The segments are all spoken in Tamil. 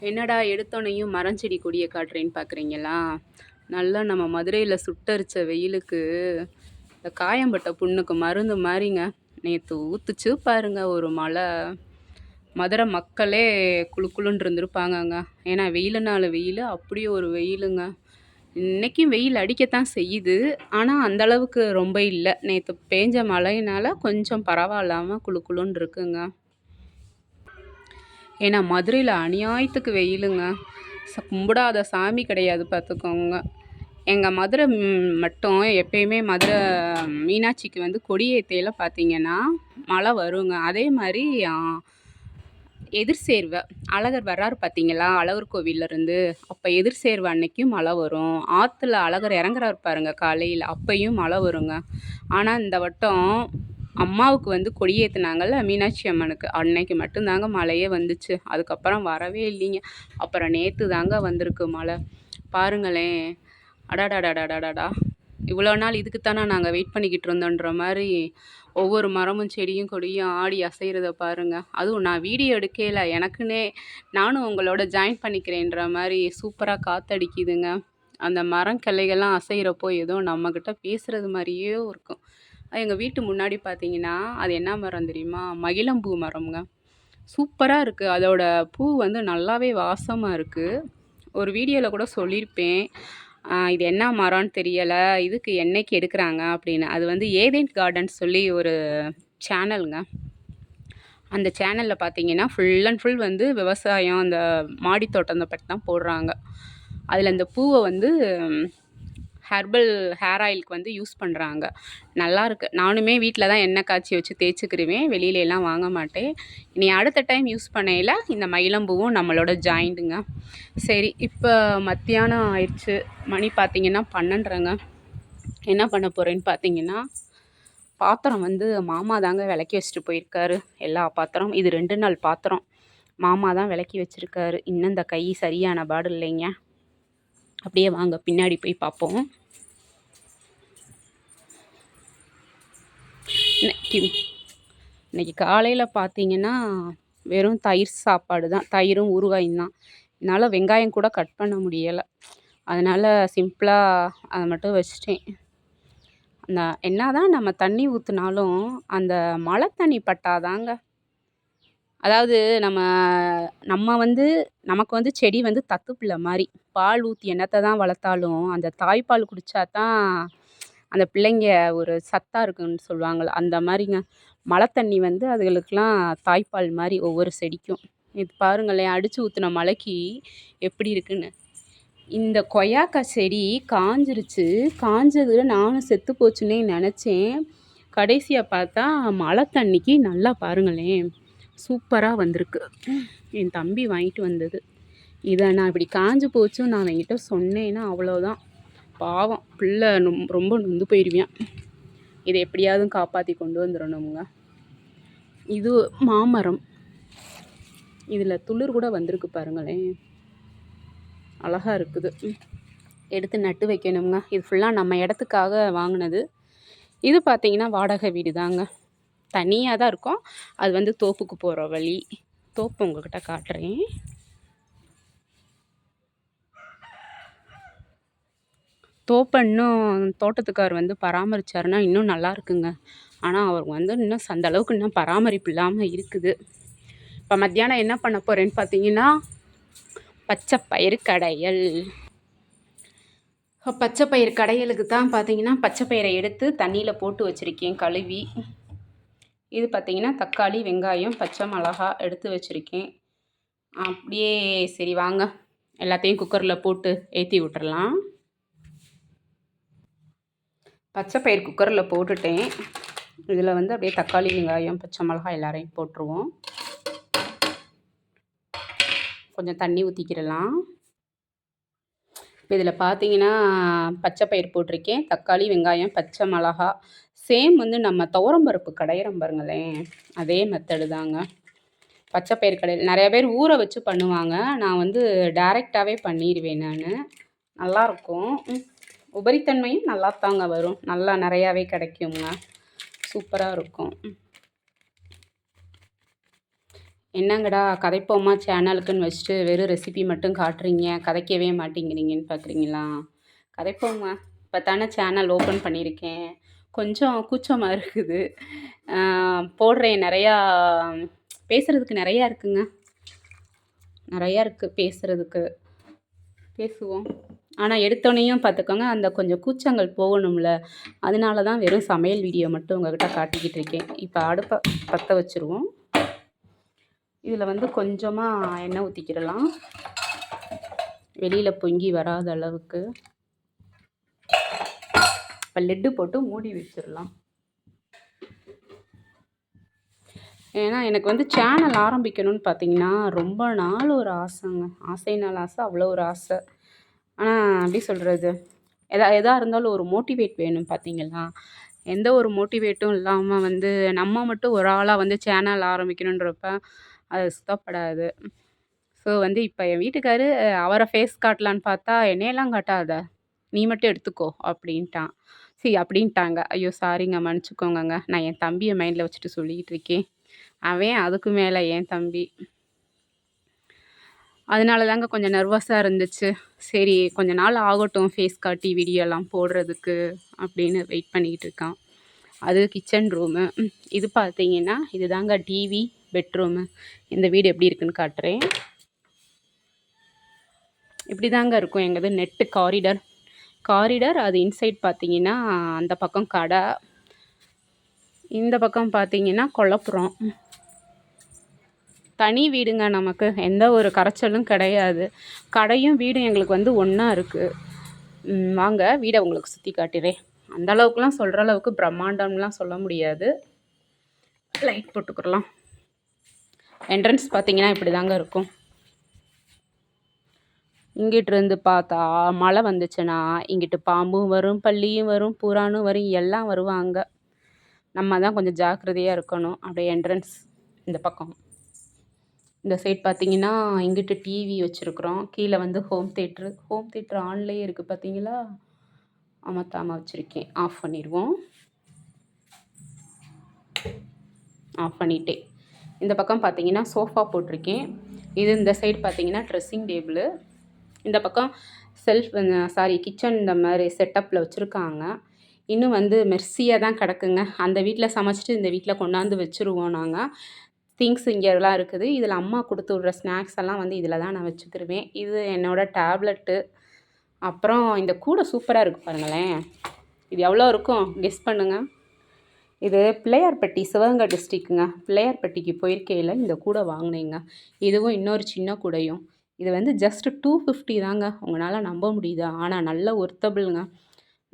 என்னடா எடுத்தோனையும் மரம் செடி கொடியை காட்டுறேன்னு பார்க்குறீங்களா? நல்லா நம்ம மதுரையில் சுட்டரிச்ச வெயிலுக்கு இந்த காயம்பட்ட புண்ணுக்கு மருந்து மாதிரிங்க. நேற்று ஊத்துச்சு பாருங்க ஒரு மழை. மதுரை மக்களே குளு குளுன்னு இருந்திருப்பாங்கங்க. ஏன்னா வெயிலுனால வெயில், அப்படியே ஒரு வெயிலுங்க. இன்னைக்கும் வெயில் அடிக்கத்தான் செய்யுது. ஆனால் அந்த அளவுக்கு ரொம்ப இல்லை. நேற்று பேஞ்ச மழையினால கொஞ்சம் பரவாயில்லாமல் குளு குளுன்னு இருக்குங்க. ஏன்னா மதுரையில் அநியாயத்துக்கு வெயிலுங்க. கும்பிடாத சாமி கிடையாது பார்த்துக்கோங்க. எங்கள் மதுரை மட்டும் எப்பயுமே மதுரை மீனாட்சிக்கு வந்து கொடியேற்றையில் பார்த்தீங்கன்னா மழை வருங்க. அதே மாதிரி எதிர்சேர்வை அழகர் வர்றாரு பார்த்தீங்களா, அழகர் கோவிலேருந்து. அப்போ எதிர்சேர்வை அன்னைக்கும் மழை வரும். ஆற்றுல அழகர் இறங்குறாரு பாருங்க காலையில், அப்பையும் மழை வருங்க. ஆனால் இந்த வட்டம் அம்மாவுக்கு வந்து கொடியேற்றினாங்கல்ல மீனாட்சி அம்மனுக்கு, அன்னைக்கு மட்டும்தாங்க மழையே வந்துச்சு. அதுக்கப்புறம் வரவே இல்லைங்க. அப்புறம் நேற்று தாங்க வந்திருக்கு மழை. பாருங்களேன், அடாடாடாடாடாடா, இவ்வளோ நாள் இதுக்குத்தானே நாங்கள் வெயிட் பண்ணிக்கிட்டு இருந்தோன்ற மாதிரி ஒவ்வொரு மரமும் செடியும் கொடியும் ஆடி அசைகிறத பாருங்கள். அதுவும் நான் வீடியோ எடுக்கல, எனக்குன்னே நானும் உங்களோட ஜாயின் பண்ணிக்கிறேன்ற மாதிரி சூப்பராக காற்றடிக்குதுங்க. அந்த மரம் கிளைகள்லாம் அசைகிறப்போ ஏதோ நம்மக்கிட்ட பேசுகிறது மாதிரியே இருக்கும். எங்கள் வீட்டு முன்னாடி பார்த்தீங்கன்னா அது என்ன மரம் தெரியுமா? மகிழம்பூ மரம்ங்க. சூப்பராக இருக்குது. அதோட பூ வந்து நல்லாவே வாசமாக இருக்குது. ஒரு வீடியோவில் கூட சொல்லியிருப்பேன், இது என்ன மரம்னு தெரியலை, இதுக்கு என்னைக்கு எடுக்கிறாங்க அப்படின்னு. அது வந்து ஏதேன் கார்டன் சொல்லி ஒரு சேனலுங்க. அந்த சேனலில் பார்த்தீங்கன்னா ஃபுல் அண்ட் ஃபுல் வந்து விவசாயம், அந்த மாடி தோட்டம் பற்றி தான் போடுறாங்க. அதில் அந்த பூவை வந்து ஹெர்பல் ஹேர் ஆயிலுக்கு வந்து யூஸ் பண்ணுறாங்க. நல்லாயிருக்கு. நானுமே வீட்டில் தான் எண்ணெய் காய்ச்சி வச்சு தேய்ச்சிக்கிருவேன், வெளியிலலாம் வாங்க மாட்டேன். இனி அடுத்த டைம் யூஸ் பண்ணையில் இந்த மயிலம்பூவும் நம்மளோட ஜாயிண்ட்டுங்க. சரி, இப்போ மத்தியானம் ஆயிடுச்சு. மணி பார்த்திங்கன்னா 12:30ங்க. என்ன பண்ண போகிறேன்னு பார்த்தீங்கன்னா, பாத்திரம் வந்து மாமா தாங்க விளக்கி வச்சுட்டு போயிருக்காரு. எல்லா பாத்திரம், இது 2 நாள் பாத்திரம் மாமா தான் விளக்கி வச்சுருக்காரு. இன்னும் இந்த கை சரியான பாடு இல்லைங்க. அப்படியே வாங்க பின்னாடி போய் பார்ப்போம். இன்னைக்கு காலையில் பார்த்தீங்கன்னா வெறும் தயிர் சாப்பாடு தான், தயிரும் ஊறுகாயும் தான். என்னால் வெங்காயம் கூட கட் பண்ண முடியலை. அதனால் சிம்பிளாக அதை மட்டும் வச்சிட்டேன். அந்த என்ன தான் நம்ம தண்ணி ஊற்றினாலும் அந்த மழை தண்ணி பட்டாதாங்க, அதாவது நம்ம வந்து நமக்கு வந்து செடி வந்து தத்து பிள்ளை மாதிரி. பால் ஊற்றி என்னத்தை தான் வளர்த்தாலும் அந்த தாய்ப்பால் குடித்தா தான் அந்த பிள்ளைங்க ஒரு சத்தாக இருக்குன்னு சொல்லுவாங்கள்ல, அந்த மாதிரிங்க. மழை தண்ணி வந்து அதுகளுக்கெலாம் தாய்ப்பால் மாதிரி ஒவ்வொரு செடிக்கும். இது பாருங்களேன், அடித்து ஊற்றின மழைக்கு எப்படி இருக்குன்னு. இந்த கொய்யாக்காய் செடி காஞ்சிருச்சு. காஞ்சது நானும் செத்து போச்சுன்னே நினச்சேன். கடைசியாக பார்த்தா மழை தண்ணிக்கு நல்லா பாருங்களேன் சூப்பராக வந்திருக்கு. என் தம்பி வாங்கிட்டு வந்தது. இதை நான் இப்படி காஞ்சு போச்சும் நான் அவங்ககிட்ட சொன்னேன்னா அவ்வளோதான், பாவம் பிள்ளை ரொம்ப நொந்து போயிடுவேன். இதை எப்படியாவது காப்பாற்றி கொண்டு வந்துடணுங்க. இது மாமரம், இதில் துளிர் கூட வந்திருக்கு பாருங்களேன், அழகாக இருக்குது. எடுத்து நட்டு வைக்கணுங்க. இது ஃபுல்லாக நம்ம இடத்துக்காக வாங்கினது. இது பார்த்திங்கன்னா வாடகை வீடு தாங்க, தனியாக தான் இருக்கும். அது வந்து தோப்புக்கு போகிற வழி. தோப்பு உங்கள்கிட்ட காட்டுறேன். தோப்பை இன்னும் தோட்டத்துக்கார் வந்து பராமரித்தாருன்னா இன்னும் நல்லா இருக்குங்க. ஆனால் அவர் வந்து இன்னும் அந்த அளவுக்கு இன்னும் பராமரிப்பு இல்லாமல் இருக்குது. இப்போ மத்தியானம் என்ன பண்ண போகிறேன்னு பார்த்தீங்கன்னா பச்சை பயிறு கடையல். பச்சை பயிறு கடையலுக்கு தான் பார்த்தீங்கன்னா பச்சை பயிரை எடுத்து தண்ணியில் போட்டு வச்சுருக்கேன் கழுவி. இது பார்த்திங்கன்னா தக்காளி, வெங்காயம், பச்சை மிளகா எடுத்து வச்சுருக்கேன். அப்படியே சரி வாங்க எல்லாத்தையும் குக்கரில் போட்டு ஏற்றி விட்டுறலாம். பச்சை பயிறு குக்கரில் போட்டுட்டேன். இதில் வந்து அப்படியே தக்காளி, வெங்காயம், பச்சை மிளகாய் எல்லாரையும் போட்டுருவோம். கொஞ்சம் தண்ணி ஊற்றிக்கிடலாம். இப்போ இதில் பார்த்தீங்கன்னா பச்சை பயிறு போட்டிருக்கேன், தக்காளி, வெங்காயம், பச்சை மிளகா. சேம் வந்து நம்ம துவரம்பருப்பு கடையிறோம் பாருங்களேன், அதே மெத்தடு தாங்க. பச்சை பயிறு கடையில் நிறைய பேர் ஊற வச்சு பண்ணுவாங்க. நான் வந்து டைரெக்டாகவே பண்ணிடுவேன். நல்லாயிருக்கும். உபரித்தன்மையும் நல்லா தாங்க வரும், நல்லா நிறையாவே கிடைக்குங்க, சூப்பராக இருக்கும். என்னங்கடா கதைப்போமா சேனலுக்குன்னு வச்சுட்டு வெறும் ரெசிபி மட்டும் காட்டுறீங்க, கதைக்கவே மாட்டேங்கிறீங்கன்னு பார்க்குறீங்களா? கதைப்போமா. இப்போ தானே சேனல் ஓப்பன் பண்ணியிருக்கேன். கொஞ்சம் கூச்சமா இருக்குது. போடுறேன் நிறையா. பேசுகிறதுக்கு நிறையா இருக்குங்க. நிறையா இருக்குது பேசுகிறதுக்கு. பேசுவோம். ஆனால் எடுத்தோடனேயும் பார்த்துக்கோங்க, அந்த கொஞ்சம் கூச்சங்கள் போகணும்ல. அதனால தான் வெறும் சமையல் வீடியோ மட்டும் உங்கள்கிட்ட காட்டிக்கிட்டு இருக்கேன். இப்போ அடுப்பை பற்ற வச்சுருவோம். இதில் வந்து கொஞ்சமாக எண்ணெய் ஊற்றிக்கிடலாம், வெளியில் பொங்கி வராத அளவுக்கு. இப்போ லெட்டு போட்டு மூடி வச்சிடலாம். ஏன்னா எனக்கு வந்து சேனல் ஆரம்பிக்கணும்னு பார்த்தீங்கன்னா ரொம்ப நாள் ஒரு ஆசைங்க. ஆசைனால ஆசை, அவ்வளோ ஒரு ஆசை. ஆனால் எப்படி சொல்கிறது, எதாக இருந்தாலும் ஒரு மோட்டிவேட் வேணும் பார்த்தீங்களா? எந்த ஒரு மோட்டிவேட்டும் இல்லாமல் வந்து நம்ம மட்டும் ஒரு ஆளாக வந்து சேனல் ஆரம்பிக்கணுன்றப்ப அது சுத்தப்படாது. ஸோ வந்து இப்போ என் வீட்டுக்காரு அவரை ஃபேஸ் காட்டலான்னு பார்த்தா, என்னையெல்லாம் காட்டாத, நீ மட்டும் எடுத்துக்கோ அப்படின்ட்டான். அப்படின்ட்டாங்க. ஐயோ சாரிங்க, மன்னிச்சுக்கோங்கங்க. நான் என் தம்பியை மைண்டில் வச்சுட்டு சொல்லிக்கிட்டு இருக்கேன். அவன் அதுக்கு மேலே என் தம்பி. அதனால தாங்க கொஞ்சம் நர்வஸாக இருந்துச்சு. சரி கொஞ்ச நாள் ஆகட்டும் ஃபேஸ் காட்டி வீடியோலாம் போடுறதுக்கு அப்படின்னு வெயிட் பண்ணிக்கிட்டு இருக்கான். அது கிச்சன் ரூமு. இது பார்த்தீங்கன்னா இதுதாங்க டிவி, பெட்ரூமு. இந்த வீடு எப்படி இருக்குன்னு காட்டுறேன். இப்படி தாங்க இருக்கும் எங்கது. நெட்டு காரிடர் அது இன்சைட் பார்த்தீங்கன்னா அந்த பக்கம் கடை, இந்த பக்கம் பார்த்தீங்கன்னா கொல்லப்புறம். தனி வீடுங்க, நமக்கு எந்த ஒரு கரைச்சலும் கிடையாது. கடையும் வீடும் எங்களுக்கு வந்து ஒன்றா இருக்குது. வாங்க வீடை உங்களுக்கு சுற்றி காட்டுறேன். அந்த அளவுக்குலாம் சொல்கிற அளவுக்கு பிரம்மாண்டம்லாம் சொல்ல முடியாது. லைட் போட்டுக்கிறலாம். என்ட்ரன்ஸ் பார்த்தீங்கன்னா இப்படி தாங்க இருக்கும். இங்கிட்டு இருந்து பார்த்தா மழை வந்துச்சுன்னா இங்கிட்டு பாம்பும் வரும், பல்லியும் வரும், புறானும் வரும், எல்லாம் வருவாங்க. நம்ம தான் கொஞ்சம் ஜாக்கிரதையாக இருக்கணும். அப்படியே என்ட்ரன்ஸ் இந்த பக்கம். இந்த சைட் பார்த்தீங்கன்னா இங்கிட்டு டிவி வச்சுருக்குறோம். கீழே வந்து ஹோம் தேட்ரு ஆன்லேயே இருக்குது பார்த்தீங்களா? அமர்த்தாமல் வச்சுருக்கேன். ஆஃப் பண்ணிடுவோம். ஆஃப் பண்ணிட்டேன். இந்த பக்கம் பார்த்தீங்கன்னா சோஃபா போட்டிருக்கேன். இது இந்த சைடு பார்த்தீங்கன்னா ட்ரெஸ்ஸிங் டேபிள். இந்த பக்கம் கிச்சன் இந்த மாதிரி செட்டப்பில் வச்சுருக்காங்க. இன்னும் வந்து மெர்சியாக தான் கிடக்குங்க. அந்த வீட்டில் சமைச்சிட்டு இந்த வீட்டில் கொண்டாந்து வச்சுருவோம் நாங்கள். திங்ஸ் இங்கெல்லாம் இருக்குது. இதில் அம்மா கொடுத்து விட்ற ஸ்நாக்ஸ் எல்லாம் வந்து இதில் தான் நான் வச்சுக்கிருவேன். இது என்னோடய டேப்லெட்டு. அப்புறம் இந்த கூடை சூப்பராக இருக்குது பாருங்களேன். இது எவ்வளோ இருக்கும் கெஸ் பண்ணுங்கள். இது பிள்ளையார்பட்டி, சிவகங்கை டிஸ்ட்ரிக்குங்க. பிள்ளையார்பட்டிக்கு போயிருக்கையில் இந்த கூடை வாங்கினேங்க. இதுவும் இன்னொரு சின்ன கூடையும். இது வந்து ஜஸ்ட்டு 250 தாங்க. உங்களால் நம்ப முடியுதா? ஆனால் நல்ல ஒர்த்தபிளுங்க.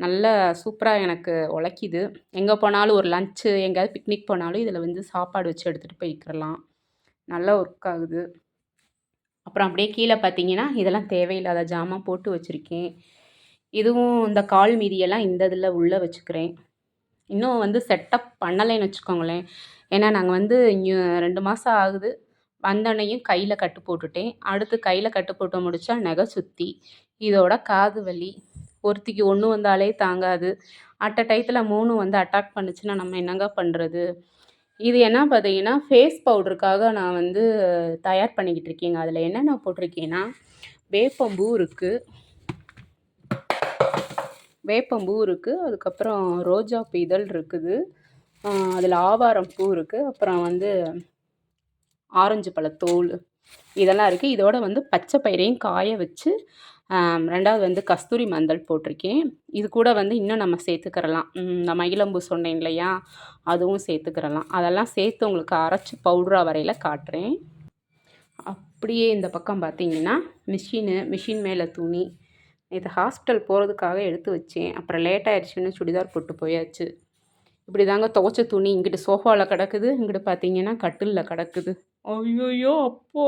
நல்ல சூப்பராக எனக்கு உழைக்கிது. எங்கே போனாலும் ஒரு லன்ச்சு, எங்கேயாவது பிக்னிக் போனாலும் இதில் வந்து சாப்பாடு வச்சு எடுத்துகிட்டு போய்க்கிறலாம். நல்லா ஒர்க் ஆகுது. அப்புறம் அப்படியே கீழே பார்த்தீங்கன்னா இதெல்லாம் தேவையில்லாத ஜாமான் போட்டு வச்சுருக்கேன். இதுவும் இந்த கால் மீதியெல்லாம் இந்த இதில் உள்ளே வச்சுக்கிறேன். இன்னும் வந்து செட்டப் பண்ணலைன்னு வச்சுக்கோங்களேன். ஏன்னா நாங்கள் வந்து 2 மாதம் ஆகுது. வந்தோடனையும் கையில் கட்டு போட்டுட்டேன். அடுத்து கையில் கட்டு போட்டு முடித்தா நகை சுத்தி, இதோட காது வலி. ஒருத்திக்கு 1 வந்தாலே தாங்காது. அட் அ டயத்தில் 3 வந்து அட்டாக் பண்ணுச்சுன்னா நம்ம என்னங்க பண்ணுறது? இது என்ன பார்த்தீங்கன்னா ஃபேஸ் பவுடருக்காக நான் வந்து தயார் பண்ணிக்கிட்டு இருக்கேங்க. அதில் என்னென்ன போட்டிருக்கேன்னா வேப்பம்பூ இருக்குது, அதுக்கப்புறம் ரோஜாப்பூ இதழ் இருக்குது, அதில் ஆவாரம் பூ இருக்குது, அப்புறம் வந்து ஆரஞ்சு பழத்தோல் இதெல்லாம் இருக்குது. இதோட வந்து பச்சை பயிரையும் காய வச்சு 2வது வந்து கஸ்தூரி மஞ்சள் போட்டிருக்கேன். இது கூட வந்து இன்னும் நம்ம சேர்த்துக்கிறலாம். இந்த மகிழம்பூ சொன்னேன் இல்லையா, அதுவும் சேர்த்துக்கிறலாம். அதெல்லாம் சேர்த்து உங்களுக்கு அரைச்சி பவுடராக வரையில் காட்டுறேன். அப்படியே இந்த பக்கம் பார்த்தீங்கன்னா மிஷின் மேலே துணி. இது ஹாஸ்பிட்டல் போகிறதுக்காக எடுத்து வச்சேன். அப்புறம் லேட் ஆயிடுச்சுன்னு சுடிதார் போட்டு போயாச்சு. இப்படி தாங்க துவைச்ச துணி இங்கிட்டு சோஃபாவில் கிடக்குது, இங்கிட்டு பார்த்தீங்கன்னா கட்டிலில் கிடக்குது. ஐயோயோ அப்போ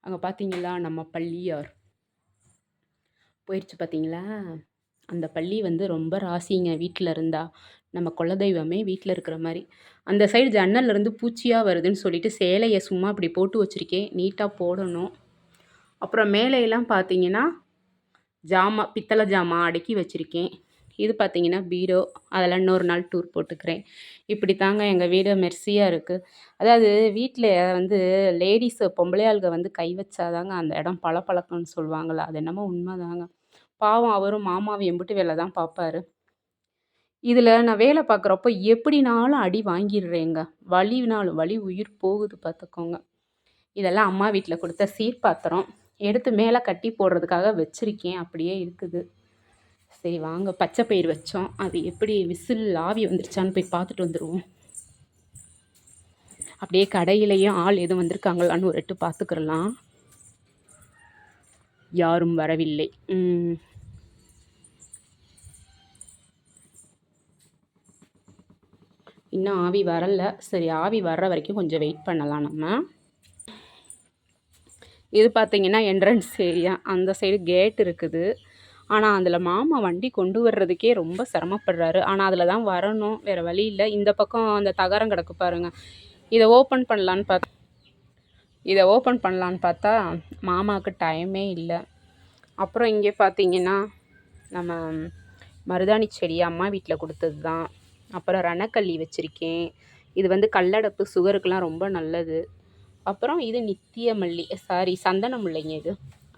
அங்கே பார்த்தீங்களா நம்ம பள்ளியார் போயிடுச்சு பார்த்தீங்களா? அந்த பள்ளி வந்து ரொம்ப ராசிங்க. வீட்டில் இருந்தால் நம்ம குலதெய்வமே வீட்டில் இருக்கிற மாதிரி. அந்த சைடு ஜன்னல்லேருந்து பூச்சியாக வருதுன்னு சொல்லிட்டு சேலையை சும்மா அப்படி போட்டு வச்சுருக்கேன். நீட்டாக போடணும். அப்புறம் மேலையெல்லாம் பார்த்தீங்கன்னா பித்தளை ஜாமான் அடுக்கி வச்சுருக்கேன். இது பார்த்தீங்கன்னா பீரோ. அதெல்லாம் இன்னொரு நாள் டூர் போட்டுக்கிறேன். இப்படி தாங்க எங்கள் வீடு மெர்சியாக இருக்குது. அதாவது வீட்டில் வந்து லேடீஸு பொம்பளை ஆளுக வந்து கை வச்சாதாங்க அந்த இடம் பளபளக்கும்னு சொல்லுவாங்கள்ல. அது என்னமோ உண்மைதாங்க. பாவம் அவரும் மாமாவும் எம்புட்டு வேலை தான் பார்ப்பாரு. இதில் நான் வேலை பார்க்குறப்போ எப்படினாலும் அடி வாங்கிடுறேங்க. வலினாலும் வலி உயிர் போகுது பார்த்துக்கோங்க. இதெல்லாம் அம்மா வீட்டில் கொடுத்த சீர்பாத்திரம். எடுத்து மேலே கட்டி போடுறதுக்காக வச்சுருக்கேன். அப்படியே இருக்குது. சரி வாங்க, பச்சை பயிர் வச்சோம். அது எப்படி விசில் ஆவி வந்துருச்சான்னு போய் பார்த்துட்டு வந்துடுவோம். அப்படியே கடையிலையும் ஆள் எதுவும் வந்திருக்காங்களான்னு ஒரு எட்டு பார்த்துக்கிறலாம். யாரும் வரவில்லை. இன்னும் ஆவி வரல. சரி, ஆவி வர்ற வரைக்கும் கொஞ்சம் வெயிட் பண்ணலாம் நம்ம. இது பார்த்தீங்கன்னா என்ட்ரன்ஸ் ஏரியா. அந்த சைடு கேட் இருக்குது. ஆனால் அதில் மாமா வண்டி கொண்டு வர்றதுக்கே ரொம்ப சிரமப்படுறாரு. ஆனால் அதில் தான் வரணும், வேறு வழி இல்லை. இந்த பக்கம் அந்த தகரம் கிடக்கு பாருங்கள். இதை ஓப்பன் பண்ணலான்னு பார்த்தா மாமாவுக்கு டைமே இல்லை. அப்புறம் இங்கே பார்த்தீங்கன்னா நம்ம மருதாணி செடி அம்மா வீட்டில் கொடுத்தது தான். அப்புறம் ரணக்கல்லி வச்சுருக்கேன். இது வந்து கல்லடப்பு, சுகருக்கெலாம் ரொம்ப நல்லது. அப்புறம் இது நித்திய மல்லி, சந்தன முல்லைங்க, இது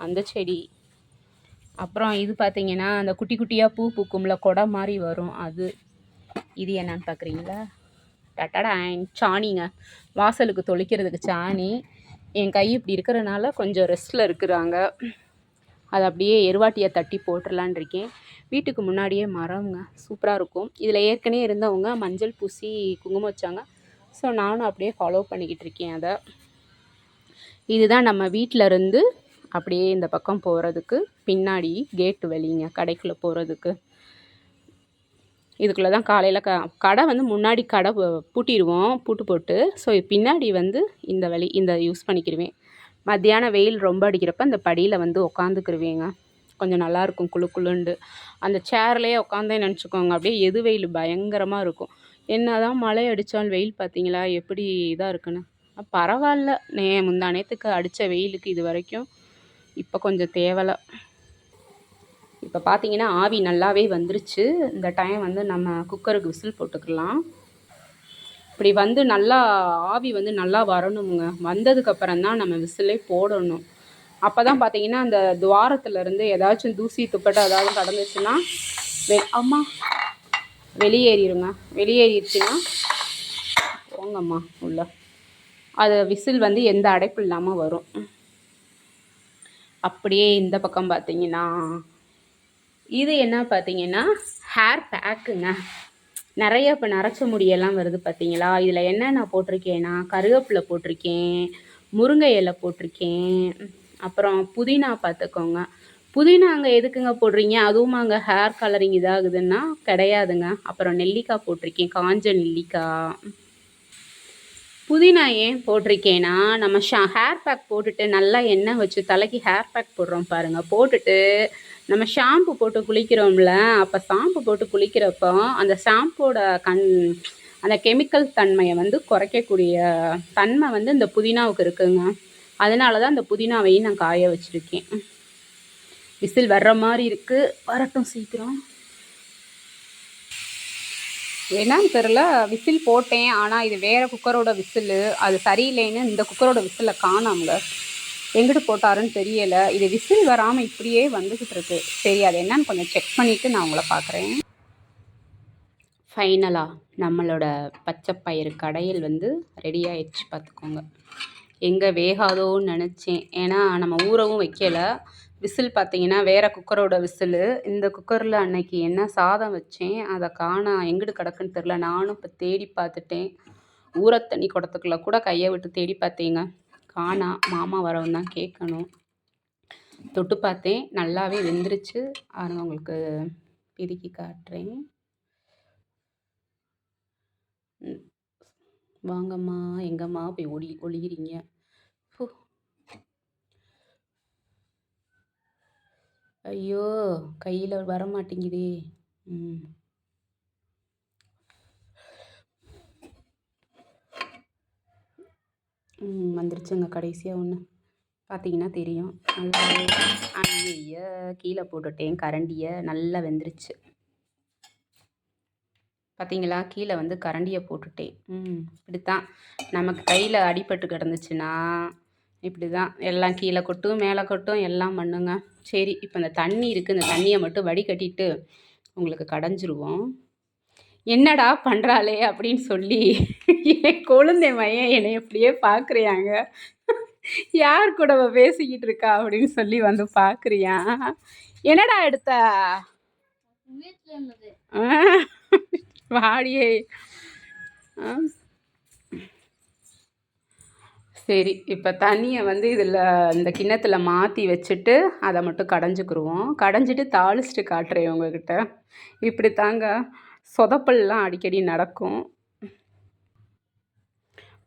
அந்த செடி. அப்புறம் இது பார்த்தீங்கன்னா அந்த குட்டி குட்டியாக பூ பூக்கும்ல, கொடை மாதிரி வரும் அது. இது என்னன்னு பார்க்குறீங்களா? டட்டடாயின் சாணிங்க, வாசலுக்கு தொளிக்கிறதுக்கு சாணி. என் கை இப்படி இருக்கிறனால கொஞ்சம் ரெஸ்ட்டில் இருக்கிறாங்க. அதை அப்படியே எருவாட்டியை தட்டி போட்டுடலான் இருக்கேன். வீட்டுக்கு முன்னாடியே மரம்ங்க, சூப்பராக இருக்கும். இதில் ஏற்கனவே இருந்தவங்க மஞ்சள் பூசி குங்குமம் வச்சாங்க. ஸோ நானும் அப்படியே ஃபாலோ பண்ணிக்கிட்டு இருக்கேன் அதை. இதுதான் நம்ம வீட்டில் இருந்து அப்படியே இந்த பக்கம் போகிறதுக்கு பின்னாடி கேட்டு வெளிங்க, கடைக்குள்ளே போகிறதுக்கு. இதுக்குள்ளே தான் காலையில் கடை வந்து முன்னாடி கடை பூட்டிடுவோம், பூட்டு போட்டு. ஸோ பின்னாடி வந்து இந்த வழி இந்த யூஸ் பண்ணிக்கிடுவேன். மத்தியானம் வெயில் ரொம்ப அடிக்கிறப்ப அந்த படியில் வந்து உக்காந்துக்கிருவேங்க. கொஞ்சம் நல்லாயிருக்கும் குளு குளுண்டு. அந்த சேர்லேயே உட்காந்தே நினச்சிக்கோங்க, அப்படியே எது வெயில் பயங்கரமாக இருக்கும். என்ன தான் மழை அடித்தாலும் வெயில் பார்த்தீங்களா எப்படி இதாக இருக்குன்னு. பரவாயில்ல, முந்தா நேற்றுக்கு அடித்த வெயிலுக்கு இது வரைக்கும் இப்போ கொஞ்சம் தேவலை. இப்போ பார்த்தீங்கன்னா ஆவி நல்லாவே வந்துருச்சு. இந்த டைம் வந்து நம்ம குக்கருக்கு விசில் போட்டுக்கலாம். இப்படி வந்து நல்லா ஆவி வந்து நல்லா வரணுங்க. வந்ததுக்கப்புறம் தான் நம்ம விசிலே போடணும். அப்போ தான் பார்த்தீங்கன்னா அந்த துவாரத்துலேருந்து ஏதாச்சும் தூசி துப்பட்டை ஏதாவது கடந்துச்சுன்னா அம்மா வெளியேறிடுங்க. வெளியேறிடுச்சுன்னா போங்கம்மா உள்ள. அது விசில் வந்து எந்த அடைப்பு இல்லாமல் வரும். அப்படியே இந்த பக்கம் பார்த்தீங்கன்னா இது என்ன பார்த்தீங்கன்னா ஹேர் பேக்குங்க. நிறைய இப்போ நரைச்ச முடியெல்லாம் வருது பார்த்தீங்களா. இதில் என்ன நான் போட்டிருக்கேன்னா கருவேப்பிலை போட்டிருக்கேன், முருங்கை இலை போட்டிருக்கேன், அப்புறம் புதினா பார்த்துக்கோங்க. புதினா அங்கே எதுக்குங்க போடுறீங்க? அதுவும் அங்கே ஹேர் கலரிங் இதாகுதுன்னா கிடையாதுங்க. அப்புறம் நெல்லிக்காய் போட்டிருக்கேன், காஞ்ச நெல்லிக்காய். புதினா ஏன் போட்டிருக்கேன்னா நம்ம ஹேர் பேக் போட்டுட்டு நல்லா எண்ணெய் வச்சு தலைக்கு ஹேர் பேக் போடுறோம் பாருங்கள். போட்டுட்டு நம்ம ஷாம்பு போட்டு குளிக்கிறோம்ல, அப்போ ஷாம்பு போட்டு குளிக்கிறப்போ அந்த ஷாம்போட அந்த கெமிக்கல் தன்மையை வந்து குறைக்கக்கூடிய தன்மை வந்து இந்த புதினாவுக்கு இருக்குங்க. அதனால தான் அந்த புதினாவையும் நான் காய வச்சுருக்கேன். விசில் வர்ற மாதிரி இருக்குது, வரட்டும் சீக்கிரம். என்னன்னு தெரில, விசில் போட்டேன். ஆனால் இது வேறு குக்கரோட விசில், அது சரியில்லைன்னு இந்த குக்கரோட விசிலில் காணாமங்க. எங்கிட்டு போட்டாருன்னு தெரியலை. இது விசில் வராமல் இப்படியே வந்துக்கிட்டு இருக்கு. சரி, அது என்னன்னு கொஞ்சம் செக் பண்ணிவிட்டு நான் உங்களை பார்க்குறேன். ஃபைனலாக நம்மளோட பச்சை பயிறு கடையில் வந்து ரெடி ஆகிடுச்சு பார்த்துக்கோங்க. எங்கே வேகாதோன்னு நினச்சேன், ஏன்னா நம்ம ஊறவும் வைக்கலை. விசில் பார்த்தீங்கன்னா வேறு குக்கரோட விசில். இந்த குக்கரில் அன்னைக்கு என்ன சாதம் வச்சேன், அதை எங்கிட்டு கிடக்குன்னு தெரில. நானும் இப்போ தேடி பார்த்துட்டேன். ஊறத்தண்ணி குடத்துக்குள்ளே கூட கையை விட்டு தேடி பார்த்தேங்க, மாமா வரவும் தான் கேட்கணும். தொட்டு பார்த்தேன், நல்லாவே வெந்துருச்சு. அதனால் உங்களுக்கு பிதுக்கி காட்டுறேன். வாங்கம்மா, எங்கம்மா போய் ஒளிகிறீங்க? ஐயோ, கையில் வர மாட்டேங்குதே. வந்துருச்சுங்க கடைசியாக ஒன்று. பார்த்தீங்கன்னா தெரியும். நல்லா ஐய கீழே போட்டுட்டேன் கரண்டியை. நல்லா வெந்துருச்சு. பார்த்தீங்களா? கீழ வந்து கரண்டிய போட்டுட்டேன். இப்படித்தான். நமக்கு கையில அடிபட்டு கிடந்துச்சுன்னா, இப்படிதான். எல்லாம் கீழ கொட்டும், மேல கொட்டும், எல்லாம் பண்ணுங்க. சரி, இப்ப இந்த தண்ணி இருக்கு. இந்த தண்ணிய மட்டும் வடிகட்டிட்டு உங்களுக்கு கடைஞ்சிருவோம். "என்னடா பண்றாளே!" அப்படின்னு சொல்லி என் கொழுந்தன் மகன் என்னைய இப்படியே பார்க்குறியாங்க. "யார் கூட அவ பேசிக்கிட்டு இருக்கா?" அப்படின்னு சொல்லி வந்து பார்க்குறியான். "என்னடா எடுத்த?" ஆ. வாடியே. ஆ. சரி, இப்ப தண்ணிய வந்து இந்த கிண்ணத்துல மாத்தி வச்சுட்டு, அத மட்டும் கடைஞ்சுக்குருவோம். கடைஞ்சிட்டு தாளிச்சுட்டு காட்டுறேன் உங்ககிட்ட. இப்படித்தாங்க சொதப்பல்லாம் அடிக்கடி நடக்கும்.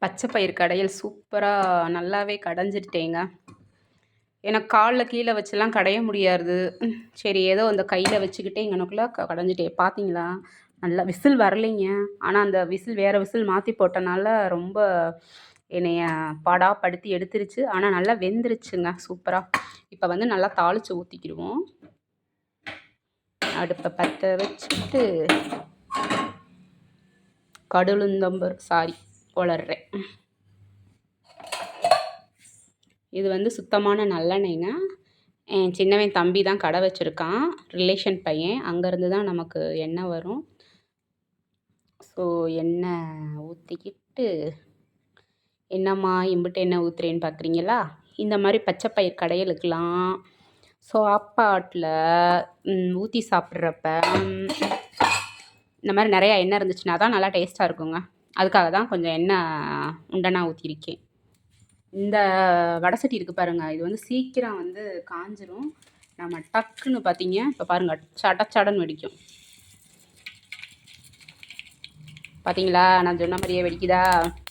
பச்சை பயிர் கடையல் சூப்பரா நல்லாவே கடைஞ்சிட்டேங்க. எனக்கு கால்ல கீழ வச்சுலாம் கடைய முடியாது. சரி, ஏதோ அந்த கையில வச்சுக்கிட்டே இங்கனக்குள்ள கடைஞ்சிட்டேன். பார்த்தீங்களா? நல்லா விசில் வரலைங்க. ஆனா அந்த விசில் வேற விசில் மாத்தி போட்டனால ரொம்ப என்னைய பாடாப்படுத்தி எடுத்துருச்சு. ஆனா நல்லா வெந்துருச்சுங்க சூப்பரா. இப்ப வந்து நல்லா தாளிச்சு ஊத்திக்கிருவோம். அடுப்ப பத்த வச்சுட்டு ஒளர்றேன். இது வந்து சுத்தமான நல்லெண்ணெய்ங்க. என் சின்னவன் தம்பி தான் கடை வச்சிருக்கான். ரிலேஷன் பையன். அங்கேருந்து தான் நமக்கு எண்ணெய் வரும். ஸோ எண்ணெய் ஊற்றிக்கிட்டு, என்னம்மா இம்புட்டு எண்ணெய் ஊற்றுறேன்னு பார்க்குறீங்களா? இந்த மாதிரி பச்சை பயிர் கடையலுக்கெலாம் சாப்பாட்டில் ஊற்றி சாப்பிட்றப்ப இந்த மாதிரி நிறையா எண்ணெய் இருந்துச்சுன்னா தான் நல்லா டேஸ்ட்டாக இருக்குங்க. அதுக்காக தான் கொஞ்சம் எண்ணெய் உண்டனா ஊற்றிருக்கேன். இந்த வடை சட்டி இருக்குது பாருங்கள், இது வந்து சீக்கிரம் வந்து காஞ்சிரும். நம்ம டக்குன்னு பார்த்தீங்க இப்போ பாருங்கள், சடச்சடன்னு வெடிக்கும். பார்த்தீங்களா? நான் சொன்ன மாதிரியே வெடிக்குதா?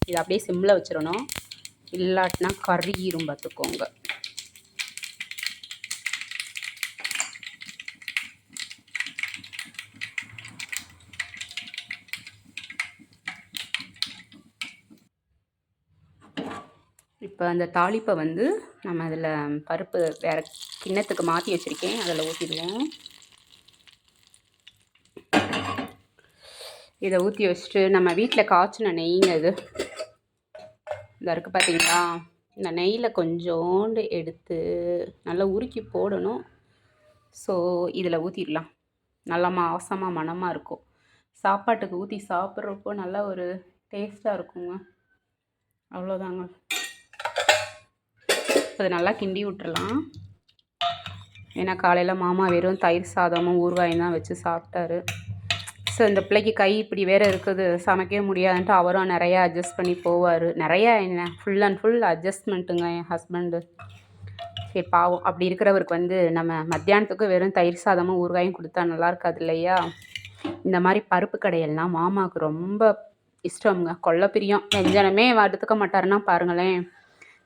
இதை அப்படியே சிம்மில் வச்சிடணும், இல்லாட்டினா கருகிரும் பார்த்துக்கோங்க. இப்போ அந்த தாளிப்பை வந்து நம்ம அதில் பருப்பு வேறு கிண்ணத்துக்கு மாற்றி வச்சுருக்கேன், அதில் ஊற்றிடுவோம். இதை ஊற்றி வச்சுட்டு நம்ம வீட்டில் காய்ச்சின நெய்ங்க இது இந்த இருக்குது பார்த்தீங்களா? இந்த நெய்யில் கொஞ்சோண்டு எடுத்து நல்லா உருக்கி போடணும். ஸோ இதில் ஊற்றிடலாம். நல்லா வாசமாக மணமாக இருக்கும். சாப்பாட்டுக்கு ஊற்றி சாப்பிட்றப்போ நல்லா ஒரு டேஸ்ட்டாக இருக்குங்க. அவ்வளோதாங்க. அதை நல்லா கிண்டி விட்டுறலாம். ஏன்னா காலையில் மாமா வெறும் தயிர் சாதமும் ஊறுகாயும் தான் வச்சு சாப்பிட்டாரு. ஸோ இந்த பிள்ளைக்கு கை இப்படி வேறு இருக்குது, சமைக்கவே முடியாதுன்ட்டு அவரும் நிறையா அட்ஜஸ்ட் பண்ணி போவார். நிறையா என்ன, ஃபுல் அண்ட் ஃபுல் அட்ஜஸ்ட்மெண்ட்டுங்க என் ஹஸ்பண்டு. சரி பாவம், அப்படி இருக்கிறவருக்கு வந்து நம்ம மத்தியானத்துக்கு வெறும் தயிர் சாதமும் ஊறுகாயும் கொடுத்தா நல்லா இருக்காது இல்லையா? இந்த மாதிரி பருப்பு கடையெல்லாம் மாமாவுக்கு ரொம்ப இஷ்டம்ங்க. கொல்லை பிரியம். வெஞ்சனமே எடுத்துக்க மாட்டாருன்னா பாருங்களேன்.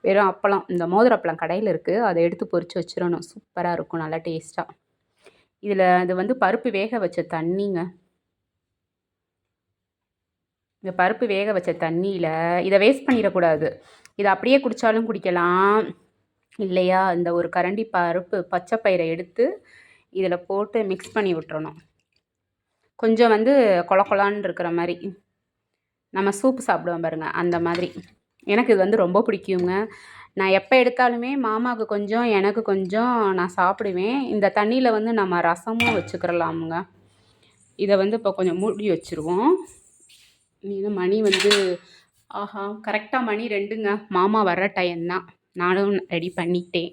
வெறும் அப்பளம், இந்த மோதிர அப்பளம் கடையில் இருக்குது, அதை எடுத்து பொரித்து வச்சிடணும். சூப்பராக இருக்கும், நல்லா டேஸ்ட்டாக. இதில் இது வந்து பருப்பு வேக வச்ச தண்ணிங்க. இந்த பருப்பு வேக வச்ச தண்ணியில் இதை வேஸ்ட் பண்ணிடக்கூடாது. இதை அப்படியே குடித்தாலும் குடிக்கலாம் இல்லையா? இந்த ஒரு கரண்டி பருப்பு பச்சை பயிரை எடுத்து இதில் போட்டு மிக்ஸ் பண்ணி விட்டுறணும். கொஞ்சம் வந்து கொல கொலான்னு இருக்கிற மாதிரி, நம்ம சூப்பு சாப்பிடுவோம் பாருங்கள், அந்த மாதிரி. எனக்கு இது வந்து ரொம்ப பிடிக்குங்க. நான் எப்போ எடுத்தாலுமே மாமாவுக்கு கொஞ்சம், எனக்கு கொஞ்சம் நான் சாப்பிடுவேன். இந்த தண்ணியில் வந்து நம்ம ரசமும் வச்சுக்கிறலாமுங்க. இதை வந்து இப்போ கொஞ்சம் மூடி வச்சுருவோம். இது மணி வந்து ஆஹா கரெக்டாக மணி 2ங்க. மாமா வர்ற டைம்தான். நானும் ரெடி பண்ணிட்டேன்.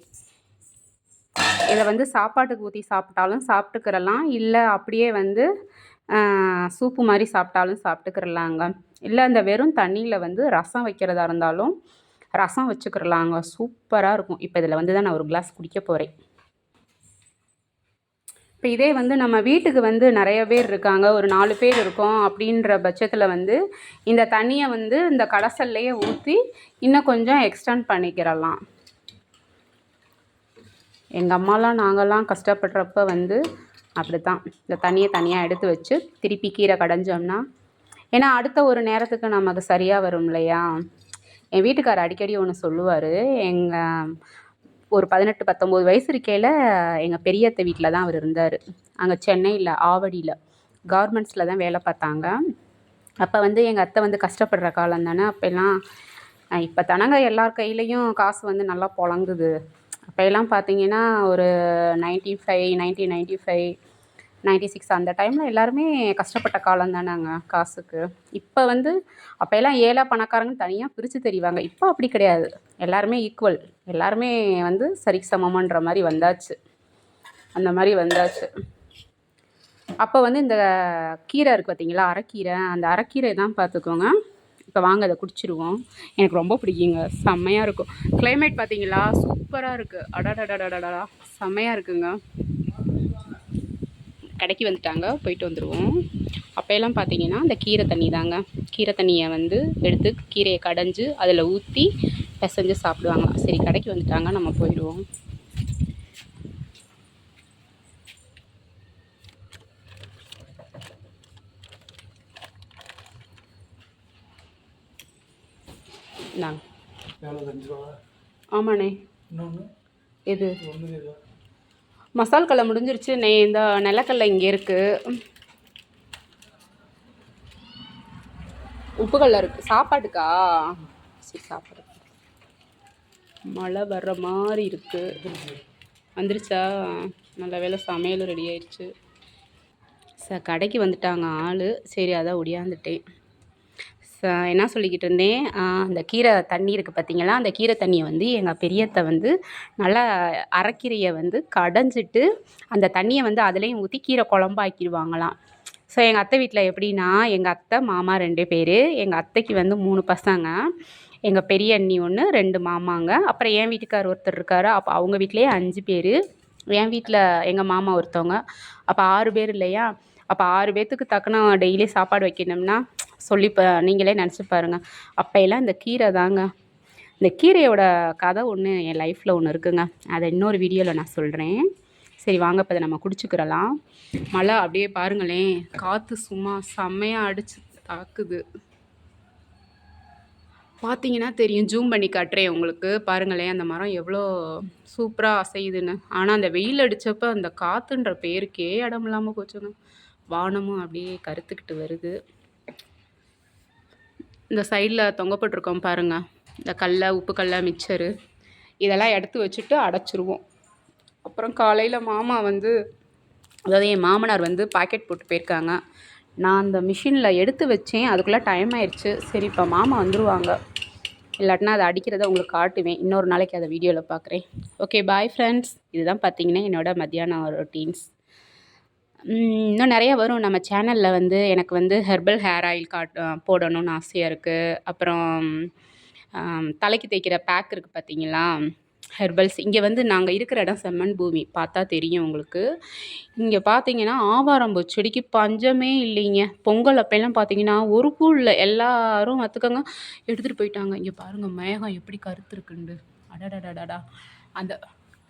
இதை வந்து சாப்பாட்டுக்கு ஊற்றி சாப்பிட்டாலும் சாப்பிட்டுக்கிறலாம், இல்லை அப்படியே வந்து சூப்பு மாதிரி சாப்பிட்டாலும் சாப்பிட்டுக்கிறலாங்க. இல்லை இந்த வெறும் தண்ணியில் வந்து ரசம் வைக்கிறதா இருந்தாலும் ரசம் வச்சுக்கிறலாங்க. சூப்பராக இருக்கும். இப்போ இதில் வந்து தான் நான் ஒரு கிளாஸ் குடிக்க போகிறேன். இப்போ இதே வந்து நம்ம வீட்டுக்கு வந்து நிறைய பேர் இருக்காங்க, ஒரு 4 பேர் இருக்கோம் அப்படின்ற பட்சத்தில் வந்து இந்த தண்ணியை வந்து இந்த கடைசல்லையே ஊற்றி இன்னும் கொஞ்சம் எக்ஸ்டெண்ட் பண்ணிக்கிறலாம். எங்கள் அம்மாலாம் நாங்கள்லாம் கஷ்டப்படுறப்ப வந்து அப்படி தான் இந்த தண்ணியை தனியாக எடுத்து வச்சு திருப்பி கீரை கடைஞ்சோம்னா, ஏன்னா அடுத்த ஒரு நேரத்துக்கு நமக்கு சரியாக வரும் இல்லையா? என் வீட்டுக்காரர் அடிக்கடி ஒன்று சொல்லுவார். எங்கள் ஒரு 18, 19 வயசு இருக்கையில் எங்கள் பெரியத்தை வீட்டில் தான் அவர் இருந்தார். அங்கே சென்னையில் ஆவடியில். கார்மெண்ட்ஸில் தான் வேலை பார்த்தாங்க. அப்போ வந்து எங்கள் அத்தை வந்து கஷ்டப்படுற காலம் தானே அப்போல்லாம். இப்போ தானங்க எல்லார் கையிலையும் காசு வந்து நல்லா புழங்குது. அப்போல்லாம் பார்த்தீங்கன்னா ஒரு 95 1995 96 அந்த டைமில் எல்லாருமே கஷ்டப்பட்ட காலம் தானேங்க காசுக்கு. இப்போ வந்து அப்போல்லாம் ஏழை பணக்காரங்கன்னு தனியாக பிரித்து தெரிவாங்க. இப்போ அப்படி கிடையாது. எல்லாருமே ஈக்குவல். எல்லாருமே வந்து சரிக்கு சமமான்ற மாதிரி வந்தாச்சு. அந்த மாதிரி வந்தாச்சு. அப்போ வந்து இந்த கீரை இருக்குது பார்த்தீங்களா, அரைக்கீரை. அந்த அரைக்கீரை தான் பார்த்துக்கோங்க. இப்போ வாங்க அதை குடிச்சிருவோம். எனக்கு ரொம்ப பிடிக்குங்க. செம்மையாக இருக்கும். கிளைமேட் பார்த்தீங்களா, சூப்பராக இருக்குது. அடடடடடடா செம்மையாக இருக்குங்க. கடைக்கு வந்துட்டாங்க, போயிட்டு வந்துடுவோம். அப்போல்லாம் பார்த்தீங்கன்னா அந்த கீரை தண்ணி தாங்க. கீரை தண்ணியை வந்து எடுத்து கீரையை கடைஞ்சி அதில் ஊற்றி பிசைஞ்சு சாப்பிடுவாங்களாம். சரி, கடைக்கு வந்துட்டாங்க, நம்ம போயிடுவோம். ஆமாண்ணே. எது மசால் கடலை முடிஞ்சிருச்சு. இந்த நிலக்கடலை இங்கே இருக்குது. உப்பு கடலை இருக்குது. சாப்பாட்டுக்கா? சரி, சாப்பாடு. மழை வர்ற மாதிரி இருக்குது. வந்துருச்சா? நல்ல வேலை, சமையலும் ரெடி ஆயிடுச்சு. கடைக்கு வந்துட்டாங்க ஆள். சரி, அதான் ஒடியாந்துட்டேன். என்ன சொல்லிக்கிட்டு இருந்தேன், அந்த கீரை தண்ணி இருக்குது பார்த்தீங்களா, அந்த கீரை தண்ணியை வந்து எங்கள் பெரியத்தை வந்து நல்லா அரைக்கீரையை வந்து கடைஞ்சிட்டு அந்த தண்ணியை வந்து அதுலேயும் ஊற்றி கீரை குழம்பாக்கிடுவாங்களாம். ஸோ எங்கள் அத்தை வீட்டில் எப்படின்னா, எங்கள் அத்தை மாமா 2 பேர். எங்கள் அத்தைக்கு வந்து 3 பசங்க. எங்கள் பெரிய அண்ணி 1, 2 மாமாங்க. அப்புறம் என் வீட்டுக்கார் ஒருத்தர் இருக்கார். அப்போ அவங்க வீட்டிலேயே 5 பேர். என் வீட்டில் எங்கள் மாமா ஒருத்தவங்க. அப்போ 6 பேர் இல்லையா? அப்போ 6 பேர்த்துக்கு தக்கன டெய்லி சாப்பாடு வைக்கணும்னா சொல்லி நீங்களே நினச்சி பாருங்கள். அப்போல்லாம் இந்த கீரை தாங்க. இந்த கீரையோட கதை ஒன்று என் லைஃப்பில் ஒன்று இருக்குங்க. அதை இன்னொரு வீடியோவில் நான் சொல்கிறேன். சரி, வாங்க இப்போ அதை நம்ம குடிச்சுக்கிறலாம். மழை அப்படியே பாருங்களேன், காற்று சும்மா செம்மையாக அடித்து தாக்குது. பார்த்தீங்கன்னா தெரியும், ஜூம் பண்ணி காட்டுறேன் உங்களுக்கு. பாருங்களேன் அந்த மரம் எவ்வளோ சூப்பராக அசையுதுன்னு. ஆனால் அந்த வெயில் அடித்தப்போ அந்த காற்றுன்ற பேருக்கே இடம் இல்லாமல் போச்சுங்க. வானமும் அப்படியே கருத்துக்கிட்டு வருது. இந்த சைடில் தொங்கப்பட்டிருக்கோம் பாருங்கள், இந்த கடல, உப்பு கடல, மிக்சரு இதெல்லாம் எடுத்து வச்சுட்டு அடைச்சிருவோம். அப்புறம் காலையில் மாமா வந்து, அதாவது என் மாமனார் வந்து பாக்கெட் போட்டு போயிருக்காங்க. நான் அந்த மிஷினில் எடுத்து வச்சேன், அதுக்குள்ளே டைம் ஆயிடுச்சு. சரி, இப்போ மாமா வந்துடுவாங்க. இல்லாட்டினா அதை அடிக்கிறத உங்களுக்கு காட்டுவேன். இன்னொரு நாளைக்கு அதை வீடியோவில் பார்க்குறேன். Okay, bye friends. இதுதான் பார்த்தீங்கன்னா என்னோடய மத்தியானம் ரொட்டீன்ஸ். இன்னும் நிறையா வரும் நம்ம சேனலில். வந்து எனக்கு வந்து ஹெர்பல் ஹேர் ஆயில் போடணும்னு ஆசையாக இருக்குது. அப்புறம் தலைக்கு தேய்க்கிற பேக் இருக்குது பார்த்தீங்களா, ஹெர்பல்ஸ். இங்கே வந்து நாங்கள் இருக்கிற இடம் செம்மண் பூமி, பார்த்தா தெரியும் உங்களுக்கு. இங்கே பார்த்தீங்கன்னா ஆவாரம்பூ செடிக்கு பஞ்சமே இல்லைங்க. பொங்கல் அப்போல்லாம் பார்த்தீங்கன்னா ஒரு பூ இல்லை, எல்லாரும் பார்த்துக்கோங்க எடுத்துகிட்டு போயிட்டாங்க. இங்கே பாருங்கள் மேகம் எப்படி கருத்துருக்குண்டு. அடடடடா. அந்த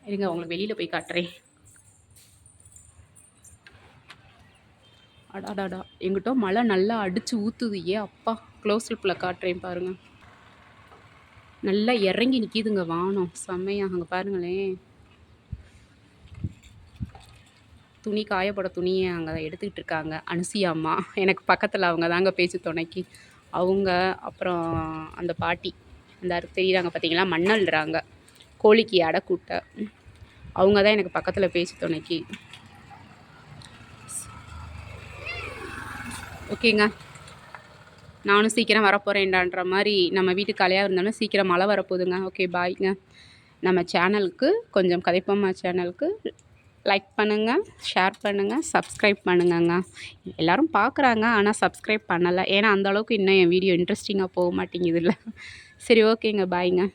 இருங்க, உங்களுக்கு வெளியில் போய் காட்டுறேன். அடாடாடா, எங்கிட்ட மழை நல்லா அடித்து ஊற்றுது. அப்பா, க்ளோஸ் லிப்பில் காட்டுறேன் பாருங்கள். நல்லா இறங்கி நிற்கிதுங்க வானம் செம்மையாக. அங்கே பாருங்களேன், துணி காயப்பட துணியை அங்கே எடுத்துக்கிட்டு இருக்காங்க அனுசியா அம்மா. எனக்கு பக்கத்தில் அவங்க தாங்க பேச்சு துணைக்கி. அவங்க அப்புறம் அந்த பாட்டி, அந்த தெரியுறாங்க பார்த்தீங்களா, மண்ணல்றாங்க கோழிக்கு அடை கூட்ட. அவங்க தான் எனக்கு பக்கத்தில் பேச்சு துணைக்கி. ஓகேங்க, நானும் சீக்கிரம் வரப்போகிறேன்டான்ற மாதிரி நம்ம வீட்டுக்கு கலையாக இருந்தாலும் சீக்கிரம் மழை வரப்போகுதுங்க. ஓகே, பாய்ங்க. நம்ம சேனலுக்கு கொஞ்சம் கதைப்போம்மா சேனலுக்கு லைக் பண்ணுங்கள், ஷேர் பண்ணுங்கள், சப்ஸ்கிரைப் பண்ணுங்கங்க. எல்லோரும் பார்க்குறாங்க, ஆனால் சப்ஸ்கிரைப் பண்ணலை. ஏன்னா அந்தளவுக்கு இன்னும் என் வீடியோ இன்ட்ரெஸ்டிங்காக போக மாட்டேங்குது இல்லை. சரி, ஓகேங்க, பாய்ங்க.